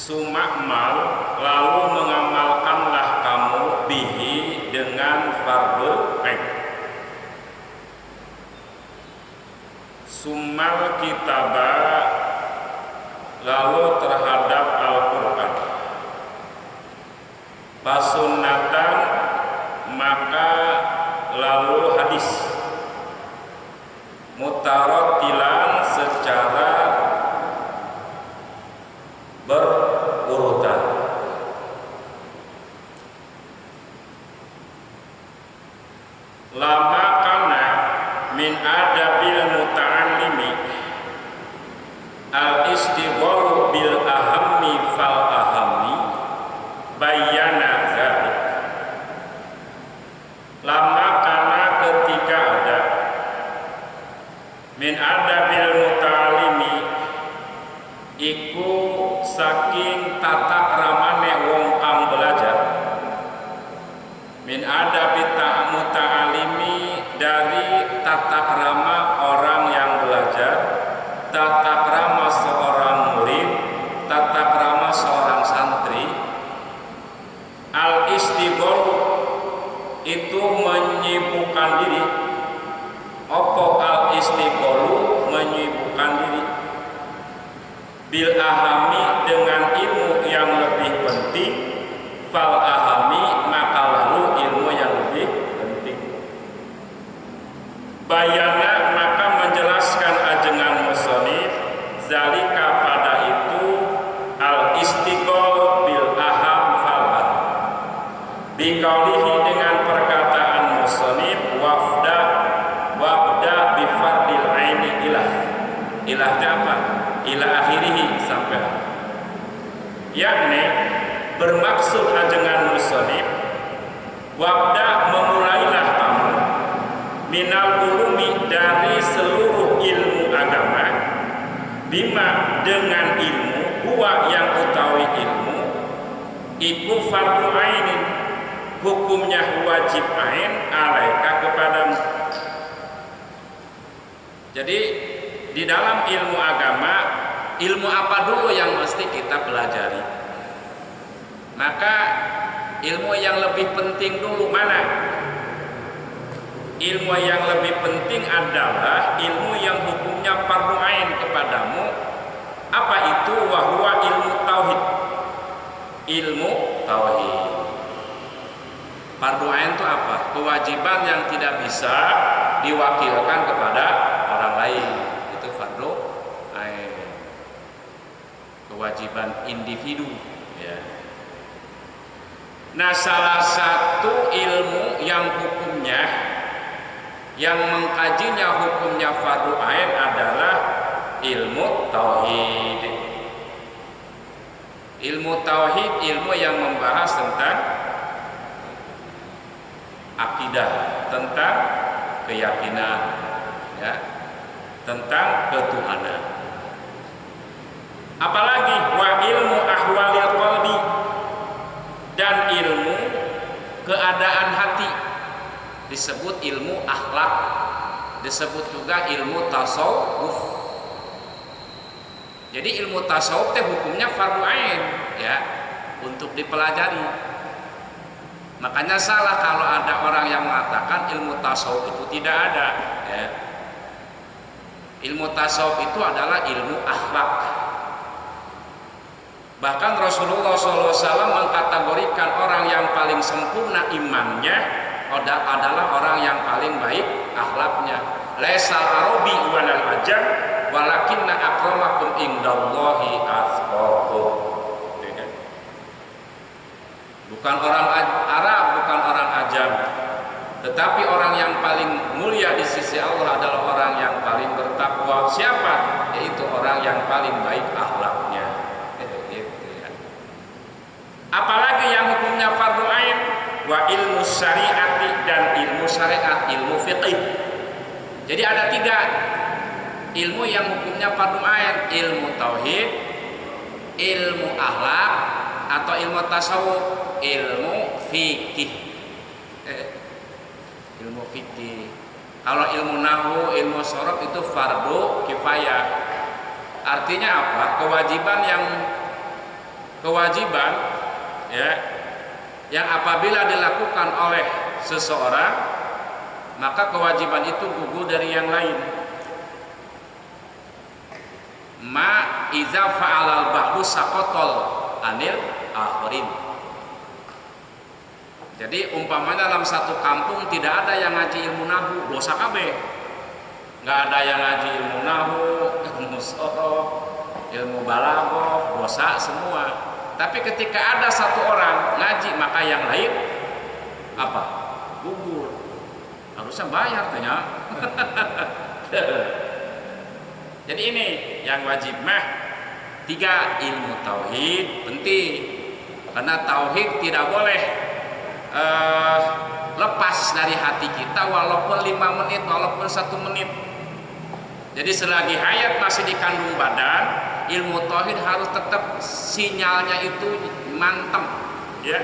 Sumakmal, lalu mengamalkanlah kamu bihi dengan fardul ain. Summal kitaba, lalu terhadap Al-Quran. Pasunnatan, maka lalu hadis. Mutarattilan, secara berurutan. Lama kana min adabil muta'allimi al-istighalu bil ahammi fal ahammi bayyana dzalik. Lama kana ketika ada min adabil muta'allimi iku saking tata kramane wong kang belajar. Min adabi muta'alimi, dari tata krama orang yang belajar, tata krama seorang murid, tata krama seorang santri. Al-istighol itu menyibukkan diri. Opo al-istigholu, menyibukkan diri. Bil ahami, dengan ilmu yang lebih penting. Fal ahami, maka lalu ilmu yang lebih penting. Bayana, maka menjelaskan ajengan musonif zalika, pada itu al istighol bil aham fal aham. Biqaulihi, dengan perkataan musonif wabda bi fardil aini ilah. Ilahnya apa? Ila akhirihi, sampai yakni bermaksud ajengan musonif wabda, memulailah kamu minal ulumi, dari seluruh ilmu agama, bima, dengan ilmu, huwa, yang utawi ilmu, iku fardu ainin, hukumnya wajib ain, alaika, kepadamu. Jadi di dalam ilmu agama, ilmu apa dulu yang mesti kita pelajari? Maka ilmu yang lebih penting dulu mana? Ilmu yang lebih penting adalah ilmu yang hukumnya fardu ain kepadamu. Apa itu? Wahwa ilmu tauhid. Ilmu tauhid. Fardu ain itu apa? Kewajiban yang tidak bisa diwakilkan kepada orang lain. Itu fardu ain. Kewajiban individu, ya. Nah, salah satu ilmu yang hukumnya, yang mengkajinya hukumnya fardu ain adalah ilmu tauhid. Ilmu tauhid, ilmu yang membahas tentang akidah, tentang keyakinan, ya, tentang ketuhanan. Apalagi wa ilmu ahwalil qalbi, dan ilmu keadaan hati, disebut ilmu akhlak, disebut juga ilmu tasawuf. Jadi ilmu tasawuf teh hukumnya fardu ain, ya, untuk dipelajari. Makanya salah kalau ada orang yang mengatakan ilmu tasawuf itu tidak ada, ya. Ilmu tasawuf itu adalah ilmu akhlak. Bahkan Rasulullah SAW mengkategorikan orang yang paling sempurna imannya adalah orang yang paling baik akhlaknya. Laisal arabi walal ajam walakinna akramakum indallahi atqakum. Bukan orang Arab, bukan orang ajam, tetapi orang yang paling mulia di sisi Allah adalah orang yang paling bertakwa. Siapa? Yaitu orang yang paling baik akhlaknya. Apalagi yang hukumnya fardu ain, wa ilmu syariati, dan ilmu syariat, ilmu fiqih. Jadi ada 3 ilmu yang hukumnya fardu ain: ilmu tauhid, ilmu akhlak, atau ilmu tasawuf, ilmu fikih. Ilmu fikih. Kalau ilmu nahwu, ilmu sorof itu fardu kifayah. Artinya apa? Kewajiban, ya, yang apabila dilakukan oleh seseorang, maka kewajiban itu gugur dari yang lain. Ma iza fa'alal ba'du saqatal anil akhirin. Jadi umpamanya dalam satu kampung tidak ada yang ngaji ilmu nahwu, dosa kabeh. Nggak ada yang ngaji ilmu nahwu, ilmu sorof, ilmu balaghah, dosa semua. Tapi ketika ada satu orang ngaji, maka yang lain apa? Gugur. Harusnya bayar tanya. Jadi ini yang wajib mah 3 ilmu tauhid penting. Karena tauhid tidak boleh lepas dari hati kita walaupun 5 menit, walaupun 1 menit. Jadi selagi hayat masih dikandung badan, ilmu tauhid harus tetap sinyalnya itu mantap, ya.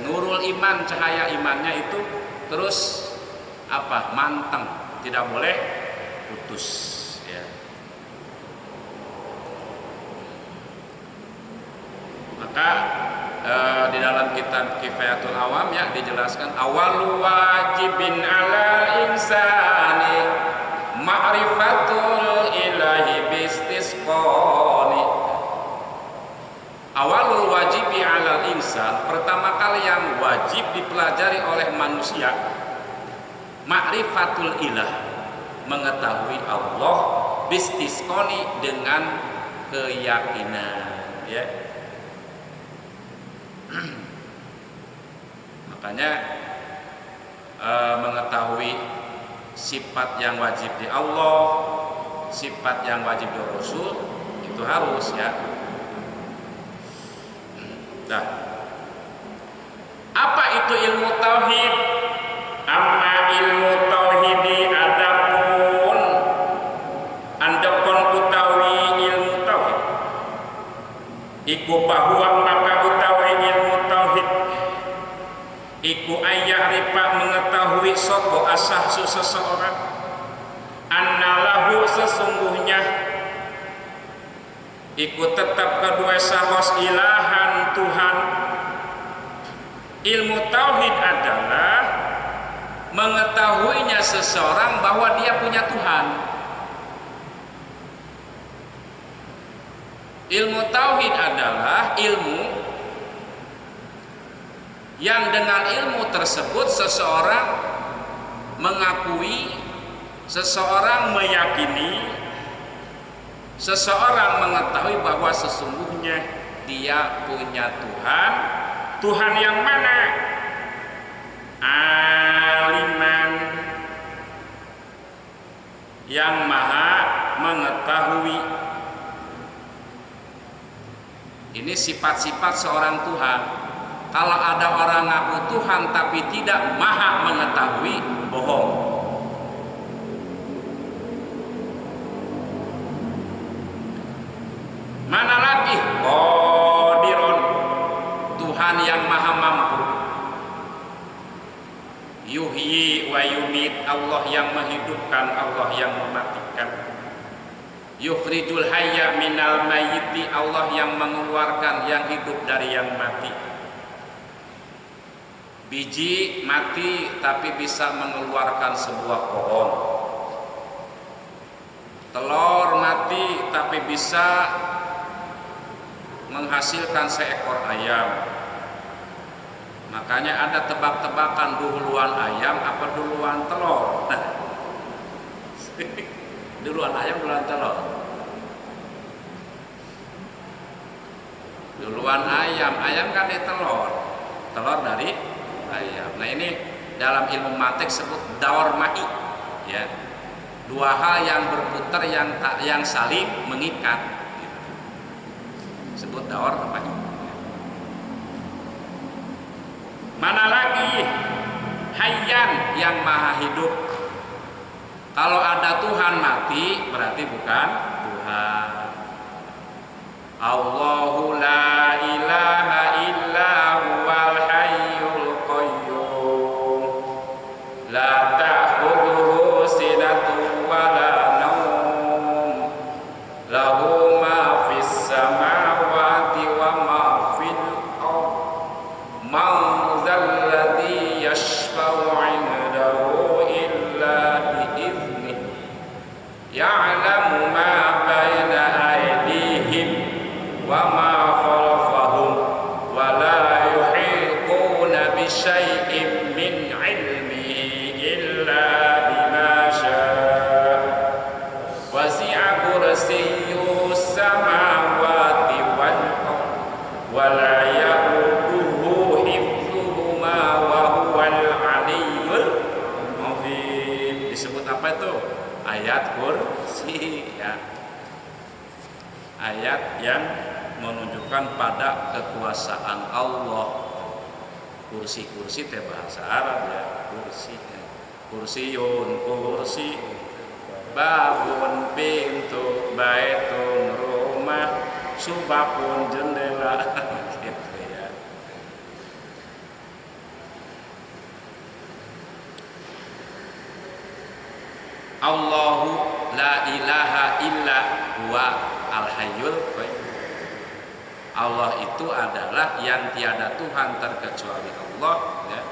Nurul iman, cahaya imannya itu terus apa? Mantap, tidak boleh putus, ya. Maka di dalam kitab Kifayatul Awam, ya, dijelaskan awal wajibin alal insani ma'rifatul ilahi bistisqani. Awalul wajibi alal insan, pertama kali yang wajib dipelajari oleh manusia, ma'rifatul ilah, mengetahui Allah, bistisqani, dengan keyakinan, ya. Makanya mengetahui sifat yang wajib di Allah, sifat yang wajib di Rasul, itu harus, ya. Nah, apa itu ilmu tauhid? Amma ilmu tauhidi adapun andapun utawi ilmu tauhid iku bahwa maka utawi ilmu tauhid iku ayya'rifa, mengetahui sapa asahsu seseorang, annalahu, sesungguhnya iku tetap kedua sahos ilahan, Tuhan. Ilmu tauhid adalah mengetahuinya seseorang bahwa dia punya Tuhan. Ilmu tauhid adalah ilmu yang dengan ilmu tersebut seseorang mengakui, seseorang meyakini, seseorang mengetahui bahwa sesungguhnya dia punya Tuhan. Tuhan yang mana? Aliman, yang maha mengetahui. Ini sifat-sifat seorang Tuhan. Kalau ada orang ngaku Tuhan tapi tidak maha mengetahui, bohong. Mana lagi Qadirun, Tuhan yang maha mampu. Yuhyi wa yumit, Allah yang menghidupkan, Allah yang mematikan. Yukhrijul hayya minal mayyiti, Allah yang mengeluarkan yang hidup dari yang mati. Biji mati tapi bisa mengeluarkan sebuah pohon. Telur mati tapi bisa menghasilkan seekor ayam. Makanya ada tebak-tebakan duluan ayam apa duluan telur. Duluan ayam, duluan telur. Duluan ayam, ayam kan dari telur, telur dari ayam. Nah ini dalam ilmu mantik sebut daur ma'i, ya. Dua hal yang berputar yang saling mengikat, gitu. Sebut daur ma'i. Mana lagi hayyan, yang maha hidup. Kalau ada Tuhan mati berarti bukan Tuhan. Allahu la ilaha illa huwal hayyul qayyum la ta'khudhuhu sinatun wa la nawm lahu ma fis samawati wa ma fil ardh man dzal ladzi yashfa'u 'indahu illa bi'idznih ya'lamu ma baina aydihim wa ma khalfahum wa la yuhituna bi syai'in min 'ilmihi illa bima syaa wasi'a kursiyyuhu samawati wal ardh wa la ya'uduhu hifdzuhuma wa huwal 'aliyyul 'azim. Disebut apa itu? Ayat kursi, ya. Ayat yang menunjukkan pada kekuasaan Allah. Kursi-kursi teh bahasa Arab, ya. Kursi, kursiyun, kursi, babun, pintu, baitun, rumah, subapun, jendela. Gitu, ya. Allahu la ilaha illa huwa al-hayyul qayyum. Allah itu adalah yang tiada Tuhan terkecuali Allah, ya.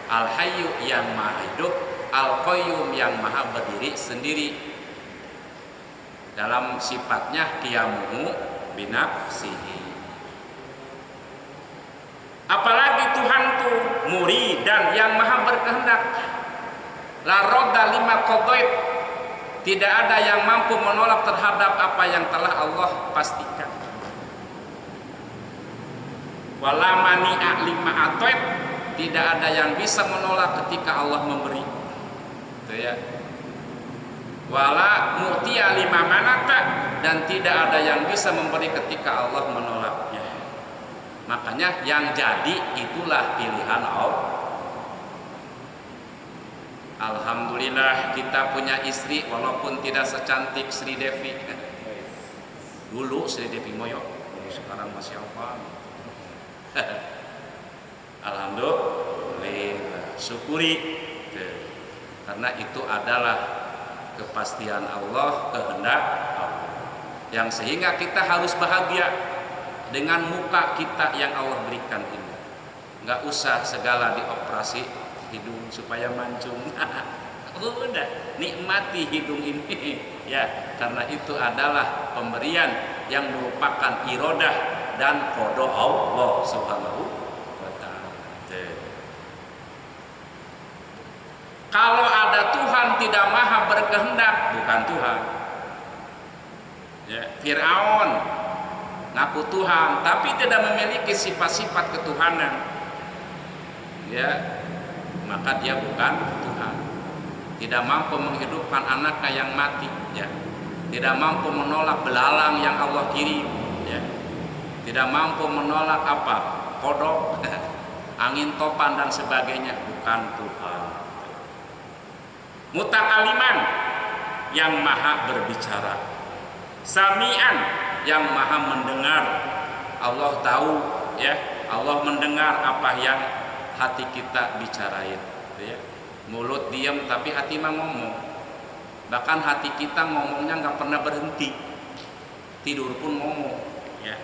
Al-hayyu yang maha hidup, al-qayyum yang maha berdiri sendiri. Dalam sifatnya qiyamuhu binafsihi. Apalagi Tuhan tuh muridan, yang maha berkehendak. La radda lima qadait, tidak ada yang mampu menolak terhadap apa yang telah Allah pastikan. Wala mani'a lima atoit, tidak ada yang bisa menolak ketika Allah memberi. Itu, ya. Wala mu'tiya lima manata, dan tidak ada yang bisa memberi ketika Allah menolaknya. Makanya yang jadi itulah pilihan Allah. Alhamdulillah kita punya istri walaupun tidak secantik Sri Devi. Dulu Sri Devi Moyo, sekarang masih apa? Alhamdulillah, syukuri, karena itu adalah kepastian Allah, kehendak Allah, yang sehingga kita harus bahagia dengan muka kita yang Allah berikan ini. Nggak usah segala dioperasi hidung supaya mancung. Udah nikmati hidung ini, ya, karena itu adalah pemberian yang merupakan iradah dan qada Allah Subhanahu wa ta'ala. Kalau ada Tuhan tidak maha berkehendak, bukan Tuhan. Ya, Fir'aun ngaku Tuhan tapi tidak memiliki sifat-sifat ketuhanan, ya, maka dia bukan Tuhan. Tidak mampu menghidupkan anaknya yang mati, ya. Tidak mampu menolak belalang yang Allah kirim, ya. Tidak mampu menolak apa? Kodok angin topan dan sebagainya, bukan Tuhan. Mutakaliman, yang maha berbicara. Sami'an, yang maha mendengar. Allah tahu, ya, Allah mendengar apa yang hati kita bicarain, ya. Mulut diam tapi hati mah ngomong. Bahkan hati kita ngomongnya nggak pernah berhenti, tidur pun ngomong, ya.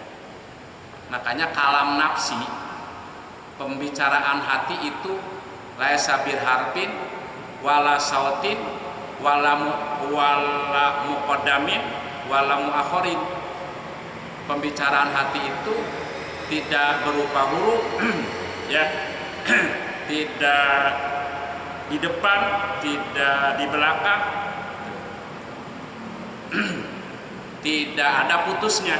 Makanya kalam nafsi, pembicaraan hati itu laisa bir harfin wala sautin wala muqaddamin wala muakhirin. Pembicaraan hati itu tidak berupa huruf, ya. Tidak di depan, tidak di belakang, tidak ada putusnya.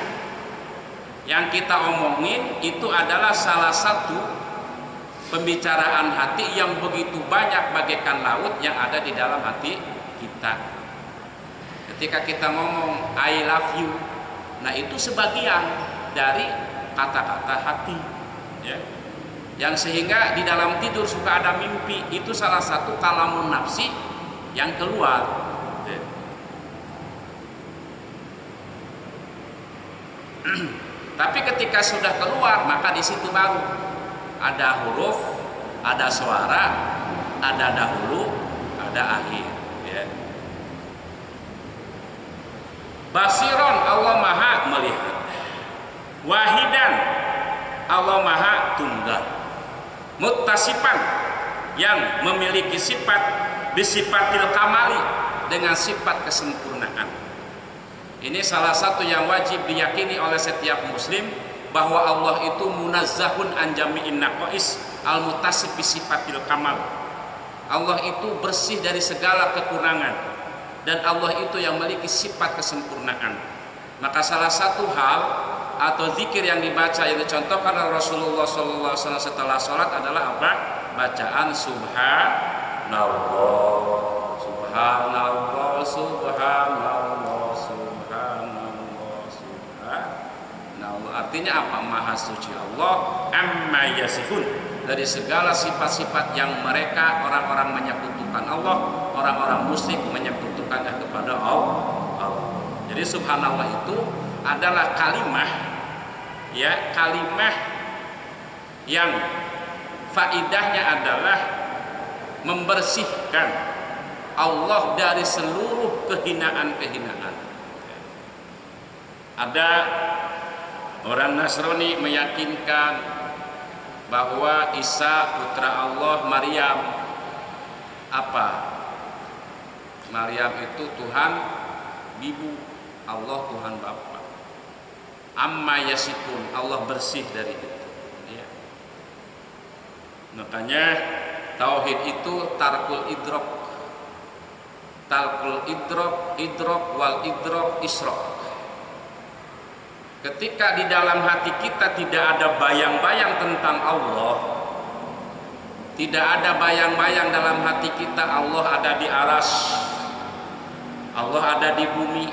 Yang kita omongin itu adalah salah satu pembicaraan hati yang begitu banyak bagaikan laut yang ada di dalam hati kita. Ketika kita ngomong I love you, nah itu sebagian dari kata-kata hati, ya. Yang sehingga di dalam tidur suka ada mimpi, itu salah satu kalamun nafsi yang keluar, ya. Tapi ketika sudah keluar, maka di situ baru ada huruf, ada suara, ada dahulu, ada akhir, ya. Basiron, Allah maha melihat. Wahidan, Allah maha tunggal. Muttasifan, yang memiliki sifat bisifatil kamali, dengan sifat kesempurnaan. Ini salah satu yang wajib diyakini oleh setiap muslim, bahwa Allah itu munazzahun an jami'in naqais al muttasif bisifatil kamal. Allah itu bersih dari segala kekurangan, dan Allah itu yang memiliki sifat kesempurnaan. Maka salah satu hal atau zikir yang dibaca yang dicontohkan oleh Rasulullah SAW setelah sholat adalah apa? Bacaan subhanallah, subhanallah, subhanallah, subhanallah, subhanallah. Artinya apa? Maha suci Allah amma yasifun, dari segala sifat-sifat yang mereka orang-orang menyekutukan Allah, orang-orang musyrik menyekutukannya kepada Allah. Jadi subhanallah itu adalah kalimah, ya, kalimah yang faidahnya adalah membersihkan Allah dari seluruh kehinaan-kehinaan. Ada orang Nasrani meyakinkan bahwa Isa putra Allah, Maryam apa? Maryam itu Tuhan Ibu, Allah Tuhan Bapa. Amma yasifun, Allah bersih dari itu, ya. Makanya tauhid itu tarkul idrok, idrok wal idrok isrok. Ketika di dalam hati kita tidak ada bayang-bayang tentang Allah, tidak ada bayang-bayang dalam hati kita Allah ada di aras, Allah ada di bumi,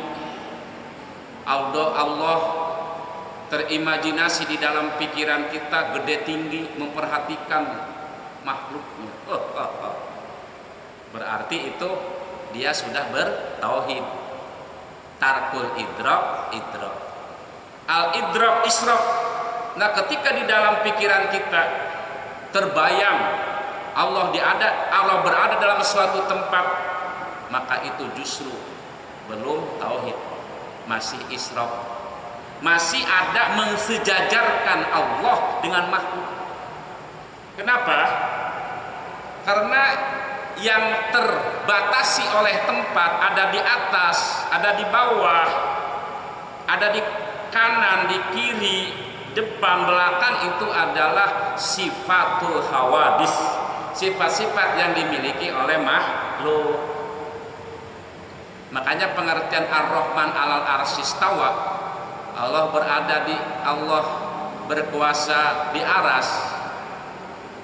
Allah terimajinasi di dalam pikiran kita gede tinggi memperhatikan makhluknya. Berarti itu dia sudah bertauhid. Tarkul idrok, al idrok isrok. Nah, ketika di dalam pikiran kita terbayang Allah berada dalam suatu tempat, maka itu justru belum tauhid, masih isrok. Masih ada mensejajarkan Allah dengan makhluk. Kenapa? Karena yang terbatasi oleh tempat ada di atas, ada di bawah, ada di kanan, di kiri, depan, belakang, itu adalah sifatul hawadis, sifat-sifat yang dimiliki oleh makhluk. Makanya pengertian Ar-Rahman alal arsyistawa, Allah berkuasa di aras,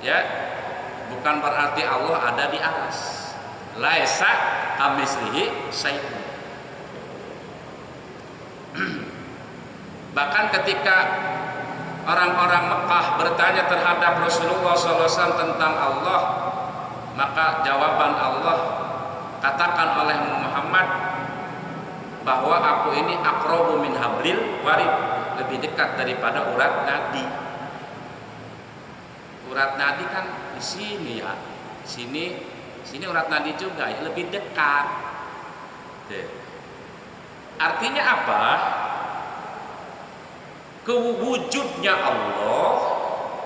ya, bukan berarti Allah ada di aras. Laisa kamitslihi syai'un. Bahkan ketika orang-orang Mekah bertanya terhadap Rasulullah SAW tentang Allah, maka jawaban Allah, katakan oleh Muhammad bahwa aku ini aqrabu min hablil warid, lebih dekat daripada urat nadi. Urat nadi kan di sini ya, sini urat nadi juga ya, lebih dekat. Artinya apa? Kewujudnya Allah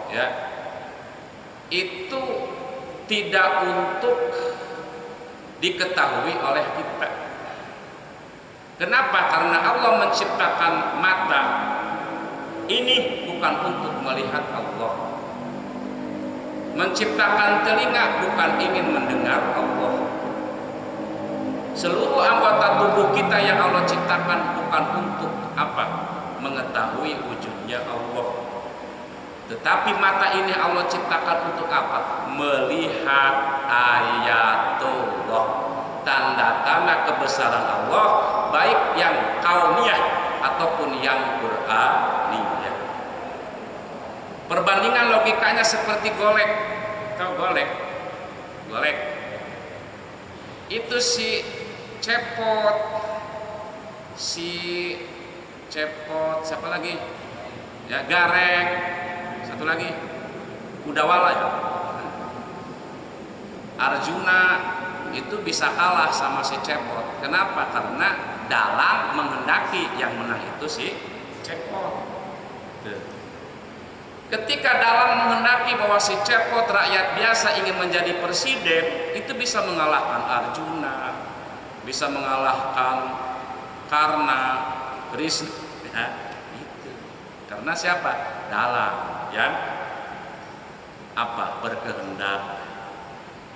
ya itu tidak untuk diketahui oleh kita. Kenapa? Karena Allah menciptakan mata ini bukan untuk melihat Allah, menciptakan telinga bukan ingin mendengar Allah. Seluruh anggota tubuh kita yang Allah ciptakan bukan untuk apa? Mengetahui wujudnya Allah. Tetapi mata ini Allah ciptakan untuk apa? Melihat ayatullah, tanda-tanda kebesaran Allah, baik yang kauniyah ataupun yang qur'aniyah. Perbandingan logikanya seperti golek. Tahu golek? Golek itu si cepot, siapa lagi? Ya, gareng, satu lagi Udawala ya. Arjuna itu bisa kalah sama si cepot. Kenapa? Karena dalang menghendaki yang menang itu si cepot. Ketika dalang menghendaki bahwa si cepot rakyat biasa ingin menjadi presiden, itu bisa mengalahkan Arjuna, bisa mengalahkan Karna, Krishna, ya, itu. Karena siapa? Dalang yang apa? Berkehendak.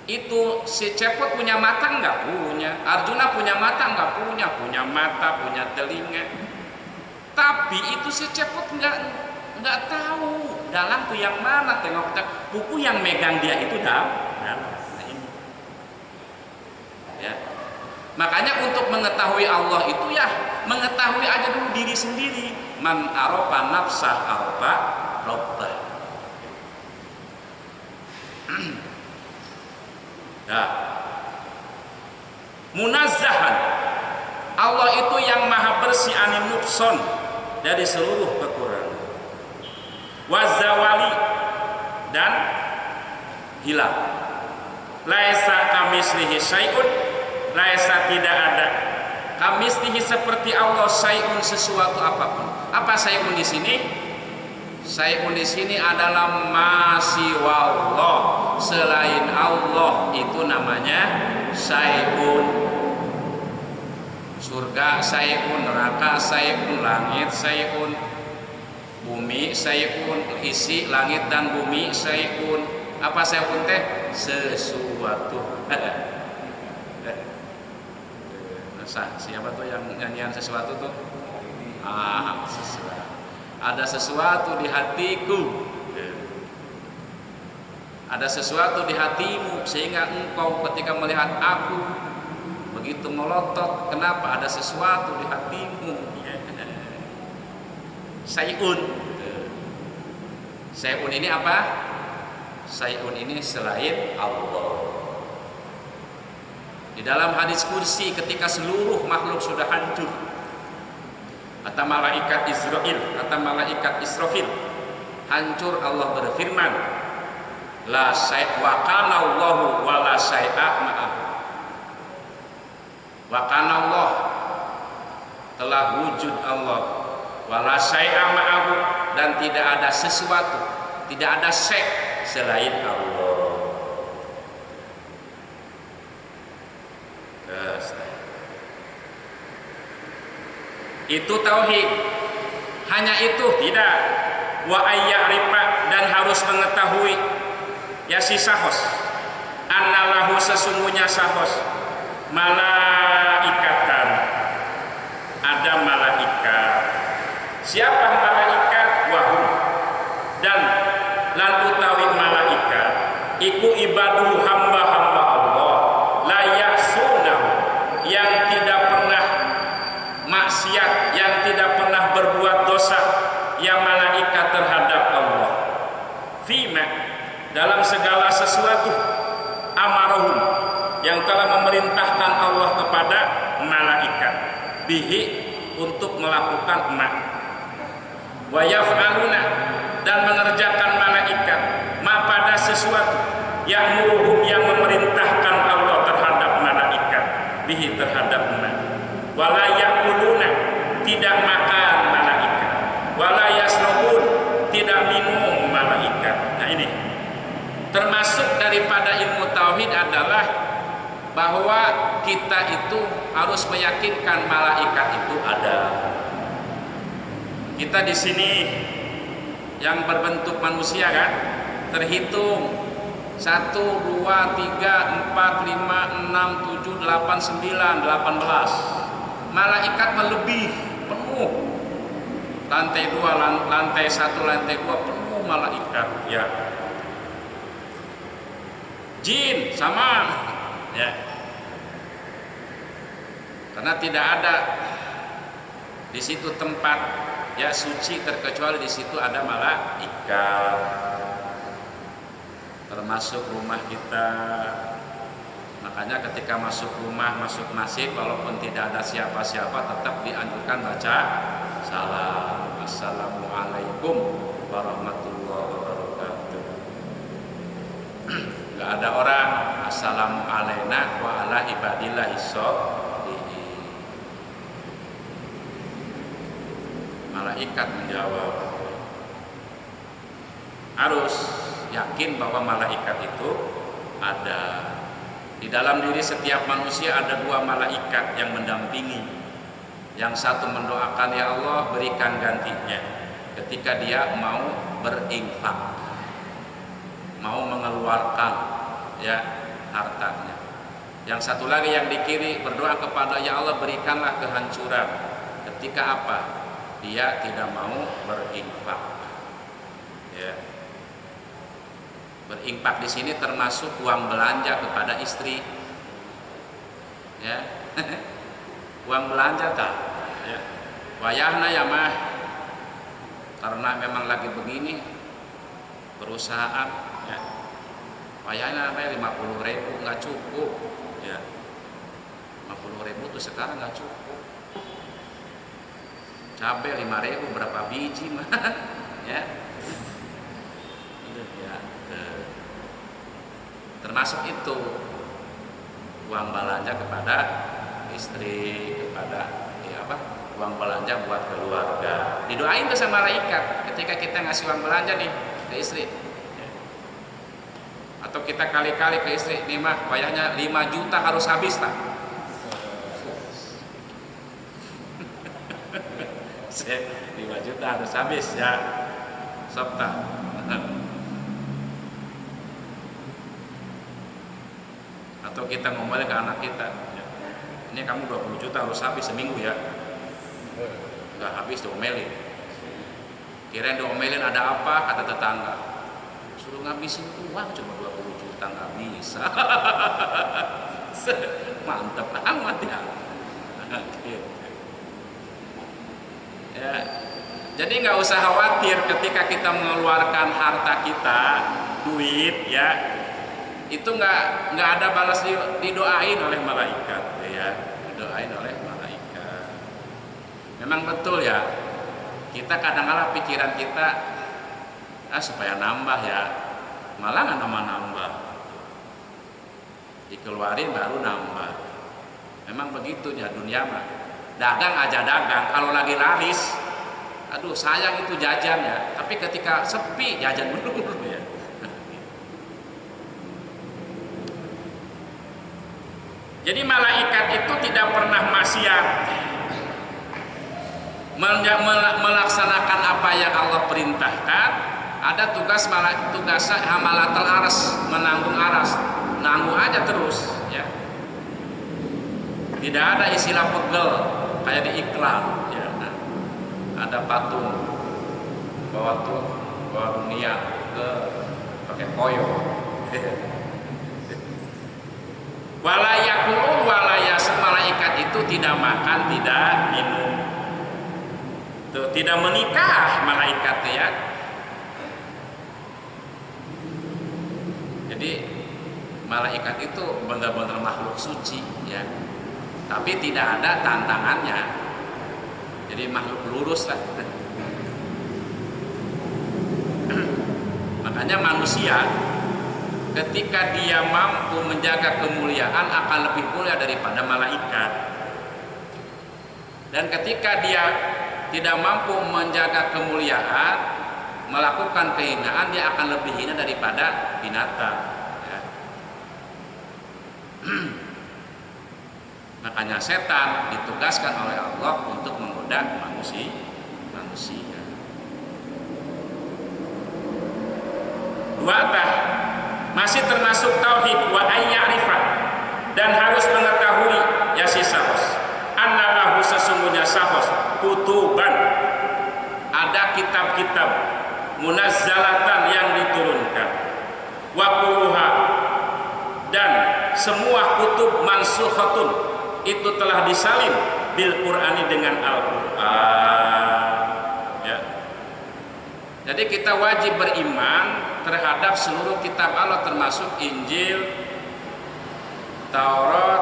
Itu si cepot punya mata nggak punya, Arjuna punya mata nggak punya, punya mata, punya telinga. Tapi itu si cepot nggak tahu dalang tuh yang mana. Tengok buku yang megang dia itu dalang. Nah, ini. Ya. Makanya untuk mengetahui Allah itu ya mengetahui aja dulu diri sendiri. Man arofa nafsah arofa robbah. Nah, munazzahan, Allah itu yang maha bersih anin nukson, dari seluruh kekurangan, wazawali, dan hilang. Laisa kamislihi syai'un, laisa tidak ada kamislihi seperti Allah syai'un sesuatu apapun. Apa syai'un di sini? Syai'un di sini adalah masiwallah, selain Allah itu namanya syai'un. Surga syai'un, neraka syai'un, langit syai'un, bumi syai'un, isi langit dan bumi syai'un. Apa syai'un teh? Sesuatu. Siapa tuh yang nyanyian sesuatu tuh? Sesuatu. Ada sesuatu di hatiku, ada sesuatu di hatimu, sehingga engkau ketika melihat aku begitu melotot. Kenapa? Ada sesuatu di hatimu. Sayun. Sayun ini apa? Sayun ini selain Allah. Di dalam hadis kursi, ketika seluruh makhluk sudah hancur, kata malaikat Israel, kata malaikat Israfil, hancur, Allah berfirman, la syai' wa kana Allahu wa la syai'a ma'ahu. Wa kana Allah, telah wujud Allah, wa la syai'a ma'ahu, dan tidak ada sesuatu, tidak ada syai' selain Allah. Itu tauhid. Hanya itu tidak. Wa ayya'rifa, dan harus mengetahui ya si sahos, annalahu sesungguhnya sahos, malaikatan, ada malaikat. Siapa malaikat? Wahum, dan lan utawi malaikat iku ibaduh, hamba-hamba Allah, la ya'sunahu, yang tidak pernah maksiat, yang tidak pernah berbuat dosa, yang malaikat terhadap sesuatu amarahum yang telah memerintahkan Allah kepada malaikat bihi untuk melakukan wa yaf'aluna dan mengerjakan malaikat ma pada sesuatu ya'muruhum yang memerintahkan Allah terhadap malaikat bihi terhadap wala ya'kuluna tidak makan malaikat wala yasrabun tidak minum malaikat. Nah ini termasuk daripada ilmu tauhid adalah bahwa kita itu harus meyakinkan malaikat itu ada. Kita di sini yang berbentuk manusia kan terhitung 1, 2, 3, 4, 5, 6, 7, 8, 9, 18. Malaikat melebih penuh. Lantai 2, lantai 1, lantai 2 penuh malaikat ya. Jin sama ya. Karena tidak ada di situ tempat ya suci terkecuali di situ ada malaikat. Termasuk rumah kita. Makanya ketika masuk rumah, masuk masjid, walaupun tidak ada siapa-siapa, tetap dianjurkan baca salam. Assalamualaikum warahmatullahi wabarakatuh. Gak ada orang assalamu alaina wa ala ibadillahi sholihin. Malaikat menjawab. Harus yakin bahwa malaikat itu ada. Di dalam diri setiap manusia ada 2 malaikat yang mendampingi. Yang satu mendoakan, ya Allah berikan gantinya ketika dia mau berinfak, mau mengeluarkan ya hartanya. Yang satu lagi yang di kiri berdoa kepada, ya Allah berikanlah kehancuran ketika apa? Dia tidak mau berinfak. Ya. Berinfak di sini termasuk uang belanja kepada istri, ya, uang belanja tak, ya, wayahna ya mah, karena memang lagi begini perusahaan, ya, wayahna 50.000 nggak cukup, ya, 50.000 tuh sekarang nggak cukup, cabai 5.000 berapa biji mah, ya. Termasuk itu uang belanja kepada istri, kepada ya apa, uang belanja buat keluarga. Didoain tuh sama malaikat ketika kita ngasih uang belanja nih ke istri. Atau kita kali-kali ke istri, nih mah bayarnya 5 juta harus habis tak? 5 juta harus habis ya. Sok tak? Atau kita ngomongin ke anak kita, ini kamu 20 juta harus habis seminggu ya, nggak habis diomelin. Kirain diomelin ada apa, kata tetangga, suruh ngabisin uang cuma 20 juta nggak bisa. Mantep amat ya. Ya, jadi nggak usah khawatir ketika kita mengeluarkan harta kita, duit ya. Itu nggak ada balas, didoain oleh malaikat ya, didoain oleh malaikat. Memang betul ya, kita kadang-kadang pikiran kita supaya nambah ya, malah nggak nambah, dikeluarin baru nambah. Memang begitu ya dunia mah, dagang aja dagang, kalau lagi laris, aduh sayang itu jajan ya, tapi ketika sepi jajan dulu ya. Jadi malaikat itu tidak pernah maksiat, melaksanakan apa yang Allah perintahkan. Ada tugas hamalatul aras, menanggung aras, nanggung aja terus ya. Tidak ada istilah pegel kayak di iklan ya. Nah, ada patung bawa dunia ke pakai koyo. Walayakulun walayasu, malaikat itu tidak makan, tidak minum, tuh, tidak menikah malaikat ya. Jadi Jadi malaikat itu benar-benar makhluk suci ya. Tapi tidak ada tantangannya. Jadi makhluk lurus lah. Makanya manusia ketika dia mampu menjaga kemuliaan akan lebih mulia daripada malaikat. Dan ketika dia tidak mampu menjaga kemuliaan, melakukan kehinaan, dia akan lebih hina daripada binatang ya. Makanya setan ditugaskan oleh Allah untuk menggoda manusia. Dua masih termasuk tauhid wa ayya'rifa, dan harus mengetahui ya si sahos annalahu sesungguhnya sahos kutuban, ada kitab-kitab munazzalatan yang diturunkan, wa kulluha, dan semua kutub mansukhatun itu telah disalin bil Qur'ani dengan Al-Qur'an ya. Jadi kita wajib beriman terhadap seluruh kitab Allah, termasuk Injil, Taurat,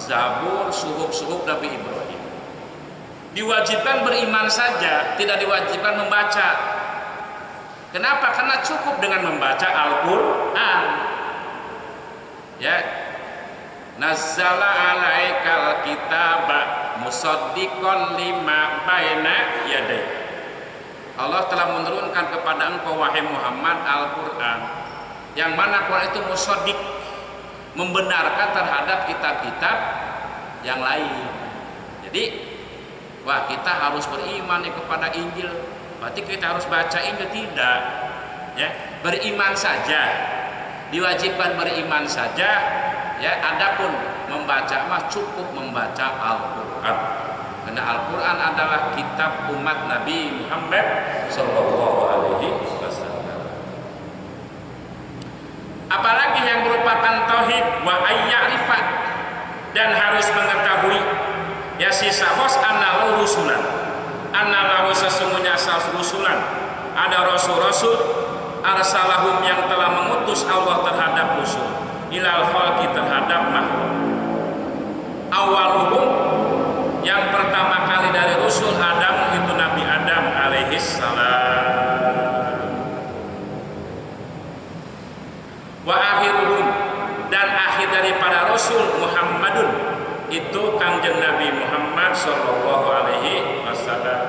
Zabur, suhuf Nabi Ibrahim. Diwajibkan beriman saja, tidak diwajibkan membaca. Kenapa? Karena cukup dengan membaca Al-Qur'an. Ya. Nazzala 'alaikal kitaba musaddiqan lima baina yadayhi. Allah telah menurunkan kepada engkau wahai Muhammad Al-Qur'an, yang mana Quran itu musaddiq, membenarkan terhadap kitab-kitab yang lain. Jadi wah, kita harus beriman kepada Injil, berarti kita harus baca Injil? Tidak ya, beriman saja, diwajibkan beriman saja ya. Adapun membaca mah cukup membaca Al-Qur'an, karena Al-Qur'an adalah kitab umat Nabi Muhammad sallallahu alaihi wasallam. Apalagi yang merupakan tauhid wa ayya'rifa, dan harus mengetahui ya si sahos anallahu rusulan, anallahu sesungguhnya sahos rusulan, ada rasul-rasul arsalahum yang telah mengutus Allah terhadap rusul ilal khalqi terhadap makhluk. Awaluhum, yang pertama kali dari rusul Adam itu Nabi Adam alaihis salam. Wa akhiruhum, dan akhir daripada rasul Muhammadun itu Kangjeng Nabi Muhammad sallallahu alaihi wasallam.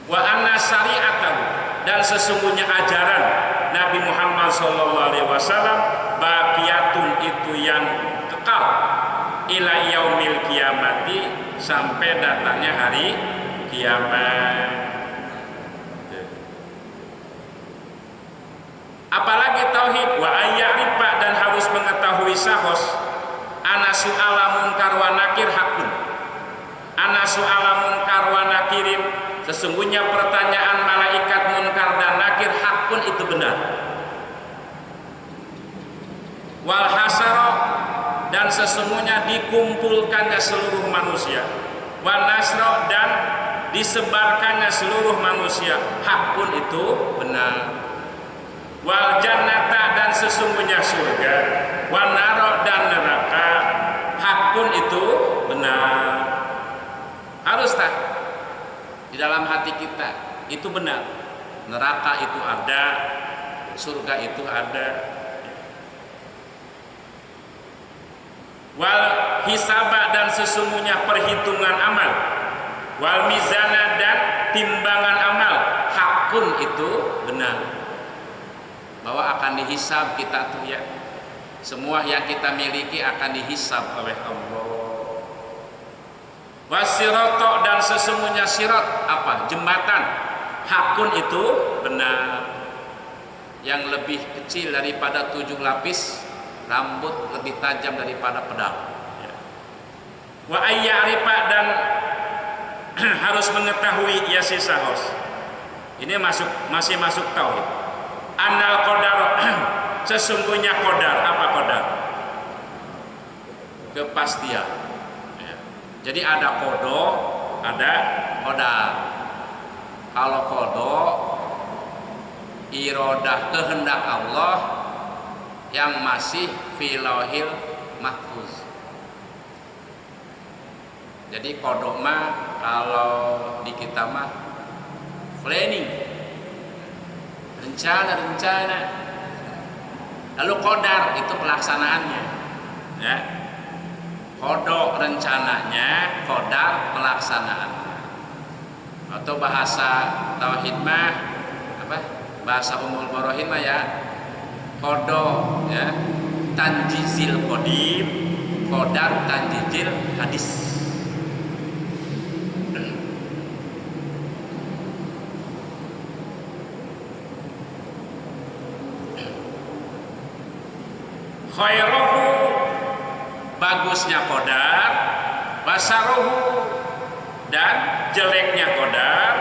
Wa anna syari'atahu, dan sesungguhnya ajaran Nabi Muhammad sallallahu alaihi wasallam baqiyatun, itu yang kekal, ila yaumil kiamati, sampai datangnya hari kiamat. Apalagi tauhid wa ayya'rifa, dan harus mengetahui sahos anasu ala munkar wa nakir hakun, anasu ala munkar wa nakirin, sesungguhnya pertanyaan malaikat munkar dan nakir hakun, itu benar. Wal hasara, dan sesungguhnya dikumpulkannya seluruh manusia, wan nasra, dan disebarkannya seluruh manusia, hakun, itu benar. Wal jannata, dan sesungguhnya surga, wan nara, dan neraka, hakun, itu benar. Harus tak di dalam hati kita itu benar, neraka itu ada, surga itu ada. Wal hisaba, dan sesungguhnya perhitungan amal, wal mizana, dan timbangan amal, hakun, itu benar, bahwa akan dihisab kita tuh ya. Semua yang kita miliki akan dihisab oleh Allah. Wasirato, dan sesungguhnya sirat, apa? Jembatan, hakun, itu benar, yang lebih kecil daripada 7 lapis rambut, lebih tajam daripada pedang ya. Wa ayya'rifa, dan harus mengetahui ya si sahos, ini masih masuk tauhid. Annal qadar, sesungguhnya qadar, apa qadar? Kepastian ya. Jadi ada qada, ada qadar. Kalau qada iradah kehendak Allah, yang masih fi lauhil mahfuz. Jadi kodok mah kalau di kita mah planning, rencana. Lalu qadar itu pelaksanaannya, ya. Kodok rencananya, qadar pelaksanaannya. Atau bahasa tauhid mah apa? Bahasa umul borohin mah ya kodok, ya. Tanjizil qadim, qadar tanjizil hadis. Khairuhu bagusnya qadar, basaruhu dan jeleknya qadar,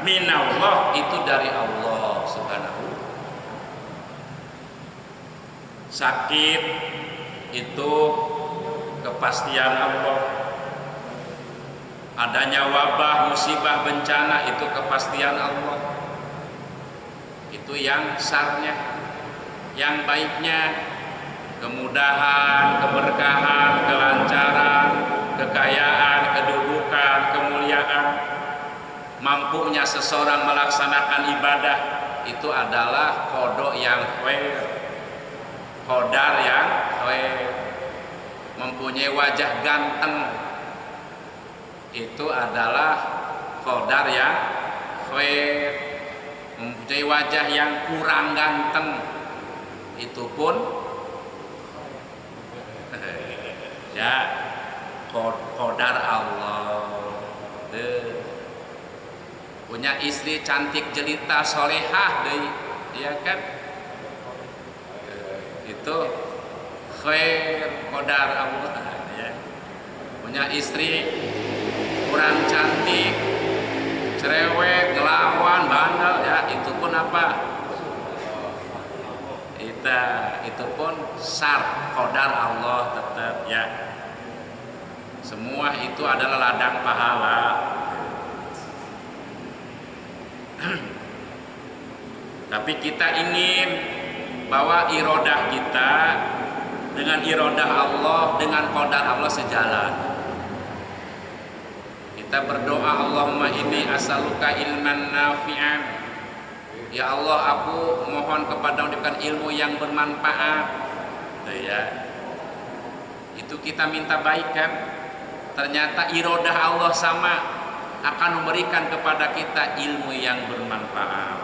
minallah itu dari Allah Subhanahu. Sakit itu kepastian Allah. Adanya wabah, musibah, bencana itu kepastian Allah. Itu yang sarnya. Yang baiknya kemudahan, keberkahan, kelancaran, kekayaan, kedudukan, kemuliaan, mampunya seseorang melaksanakan ibadah, itu adalah qada yang khair, qadar yang khair. Mempunyai wajah ganteng, itu adalah qadar yang khair. Mempunyai wajah yang kurang ganteng, itu pun ya qadar Allah. Punya istri cantik jelita solehah deui, ya kan, itu khair, qadar Allah, ya. Punya istri kurang cantik, cerewet, ngelawan, bandel, ya, itu pun apa? Itu pun syar, qadar Allah tetap, ya. Semua itu adalah ladang pahala. Tapi kita ingin bahwa irodah kita dengan irodah Allah, dengan qadar Allah sejalan. Kita berdoa, Allahumma inni as'aluka ilman nafi'an. Ya Allah, aku mohon kepada memberikan ilmu yang bermanfaat. Ya. Itu kita minta baik kan. Ternyata irodah Allah sama, akan memberikan kepada kita ilmu yang bermanfaat.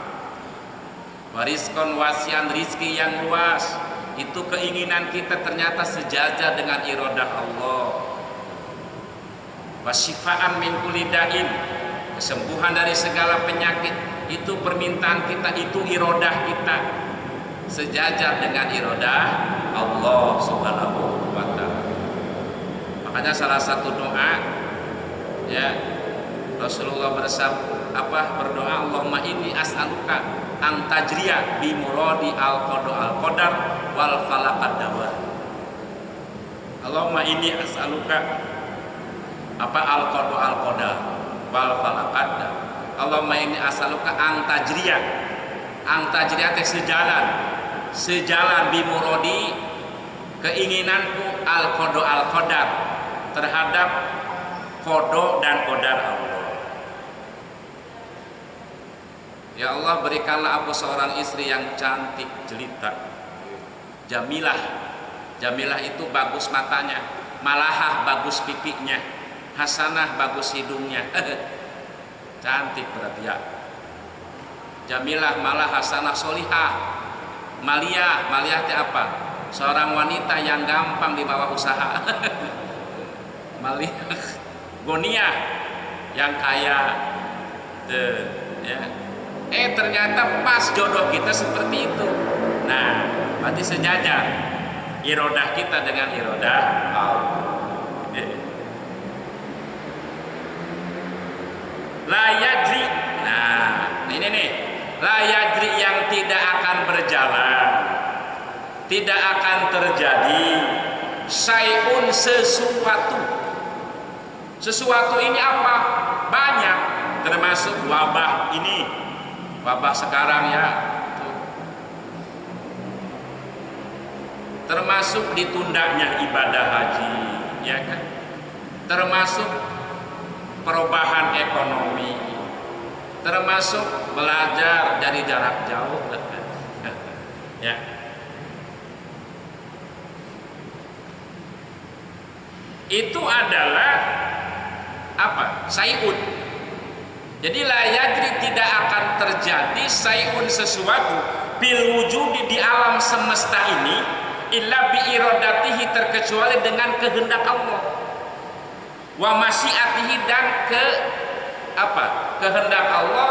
Warizqan wasian, rizki yang luas. Itu keinginan kita ternyata sejajar dengan irodah Allah. Wasyifaan min kulli da'in, kesembuhan dari segala penyakit, itu permintaan kita, itu irodah kita sejajar dengan irodah Allah Subhanahu wa ta'ala. Makanya salah satu doa, ya, Rasulullah berdoa, Allahumma inni as'aluka an tajriya bi muradi al-qadar wal falaqad dawar. Allahumma inni as'aluka al-qadar wal falaqad dawar. Allahumma inni as'aluka an tajriya teh sejalan bi muradi keinginanku al-qadar terhadap qada dan qadar Allah. Ya Allah, berikanlah aku seorang istri yang cantik jelita, jamilah. Jamilah itu bagus matanya, malahah bagus pipinya, hasanah bagus hidungnya. Cantik berarti ya. Jamilah, malah, hasanah, solihah. Maliyah itu apa? Seorang wanita yang gampang dibawa usaha. Maliyah. Goniyah, yang kaya. Ya. Ternyata pas jodoh kita seperti itu. Nah, berarti sejajar irodah kita dengan irodah Allah. La yajri. Nah, ini nih. La yajri yang tidak akan berjalan, tidak akan terjadi. Syai'un sesuatu. Sesuatu ini apa? Banyak, termasuk wabah ini. Wabah sekarang ya. termasuk ditundanya ibadah haji, ya kan? Termasuk perubahan ekonomi, termasuk belajar dari jarak jauh, ya. Itu adalah apa? Sayun. Jadi la yadri, tidak akan terjadi sayun sesuatu bil wujudi di alam semesta ini illa bi iradatihi, terkecuali dengan kehendak Allah, wa masyiatihi, dan kehendak Allah,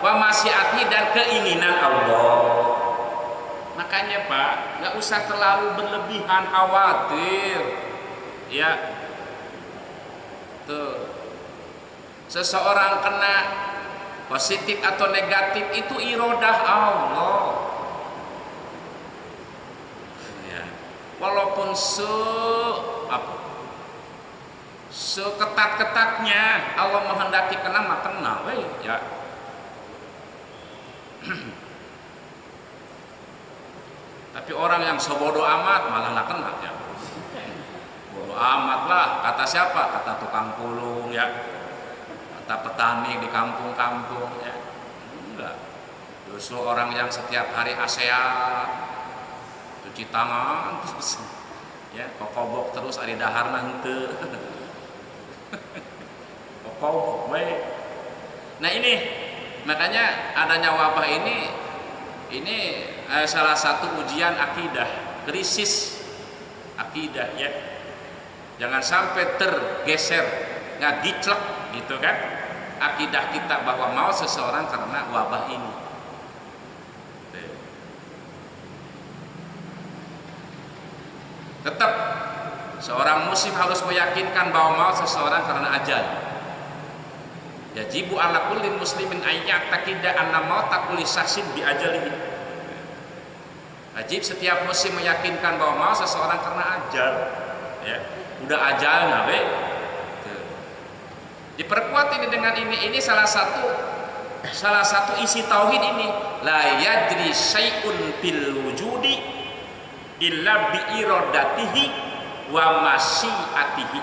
wa masyiatihi, dan keinginan Allah. Makanya Pak, nggak usah terlalu berlebihan khawatir, ya. Tuh, seseorang kena positif atau negatif itu iradah Allah. Walaupun seketat-ketatnya Allah menghendaki kena, maka kena, ya. Tapi orang yang sebodoh amat malah nggak kena, ya. Bodoh amat lah, kata siapa? Kata tukang pulung, ya. Kata petani di kampung-kampung, ya. Enggak. Justru orang yang setiap hari ASEAN, cuci tangan terus, ya, kokobok terus ari dahar nanti, kokobok baik. Nah ini makanya adanya wabah ini salah satu ujian akidah, krisis akidah, ya. Jangan sampai tergeser, ngagiclek gitu kan akidah kita bahwa mau seseorang karena wabah ini. Tetap seorang muslim harus meyakinkan bahwa maut seseorang karena ajal. Yajibu ala kulli muslimin ayat takida anna mauta kulli syahsin bi ajalihi. Wajib setiap muslim meyakinkan bahwa maut seseorang karena ajal, ya. Udah ajalnya, we. Diperkuat ini dengan ini salah satu isi tauhid ini. La yadri syai'un bil wujudi illa bi iradatihi wa masyiatihi.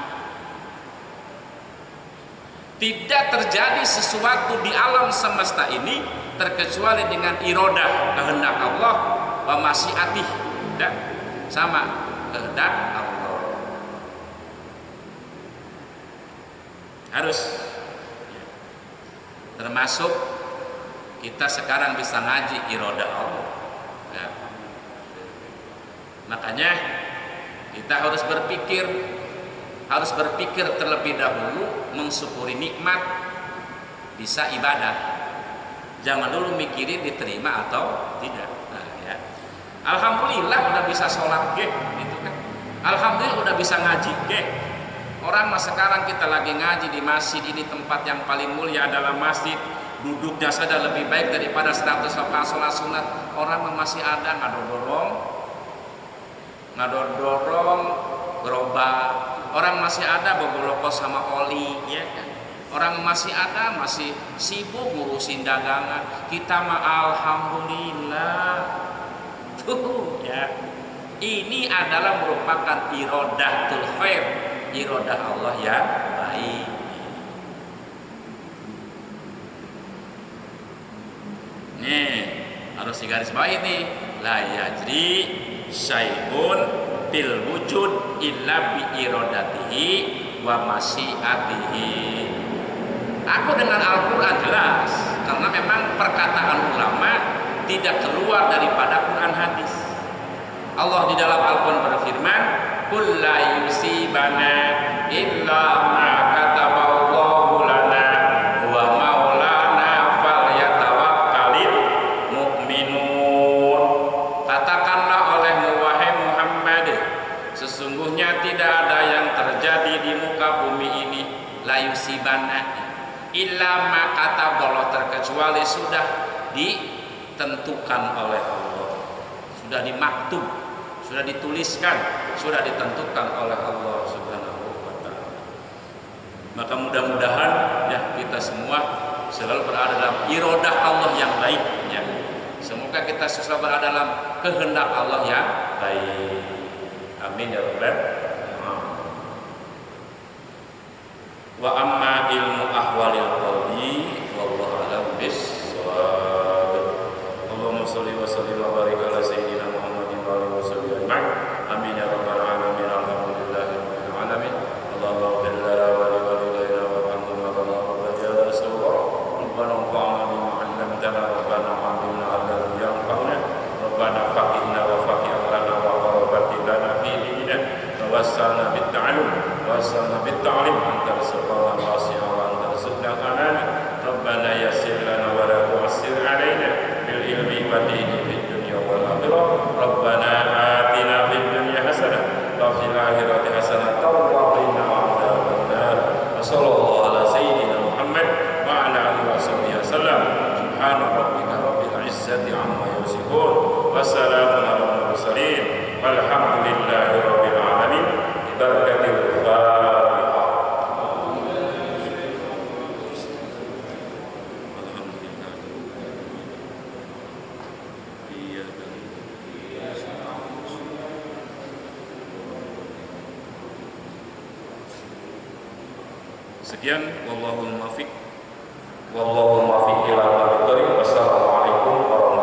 Tidak terjadi sesuatu di alam semesta ini terkecuali dengan iradah, kehendak Allah, wa masyiatihi, dan sama kehendak Allah. Harus, termasuk kita sekarang bisa ngaji iradah Allah, ya. Makanya kita harus berpikir terlebih dahulu mensyukuri nikmat bisa ibadah. Jangan dulu mikirin diterima atau tidak. Nah, ya. Alhamdulillah udah bisa sholat, gitu kan. Alhamdulillah udah bisa ngaji, Orang mas sekarang kita lagi ngaji di masjid ini, tempat yang paling mulia adalah masjid. Duduknya saja lebih baik daripada 100 rakaat sholat sunat. Orang masih ada ngador-dorong gerobak, orang masih ada bobolokos sama oli, ya kan? Orang masih ada, masih sibuk ngurusin dagangan. Kita mah alhamdulillah, tuh, ya. Ini adalah merupakan iradatul khair, iradah Allah yang baik. Nih harus digarisbawahi nih, la yajri syai'un bil wujud illa bi iradatihi wa masyiatihi. Aku dengan Al-Quran jelas, karena memang perkataan ulama tidak keluar daripada Quran hadis. Allah di dalam Al-Quran berfirman, "Qul la yusibana illa ma kataballahu lana wa maulana falyatawakkalul mu'minun." Katakanlah olehmu wahai Muhammad, sesungguhnya tidak ada yang terjadi di muka bumi ini la yusibana illa ma kataballahu, terkecuali sudah ditentukan oleh Allah, sudah dimaktub, sudah dituliskan, sudah ditentukan oleh Allah Subhanahu wa ta'ala. Maka mudah-mudahan ya kita semua selalu berada dalam iradah Allah yang baik, ya. Semoga kita selalu berada dalam kehendak Allah yang baik. wasalna bitta'allum wasalna bitta'lim anta rizqana wasi'a wa anta rizqna aman rabbana yassir lana wa la tu'assir alaina bil ilmi wa dini fid dunya wal akhirah rabbana atina fid dunya hasanah wa fil akhirati hasanah wa qina adzaban nar wa sallallahu ala sayyidina Muhammad wa ala alihi washabihi wasallam subhana rabbika rabbil izzati amma yasifun wa salamun alal mursalin walhamdulillahi rabbil alamin barakatil Fatihah. Sekian, wallahul muwaffiq ila aqwamit thoriq. Wassalamualaikum warahmatullahi wabarakatuh.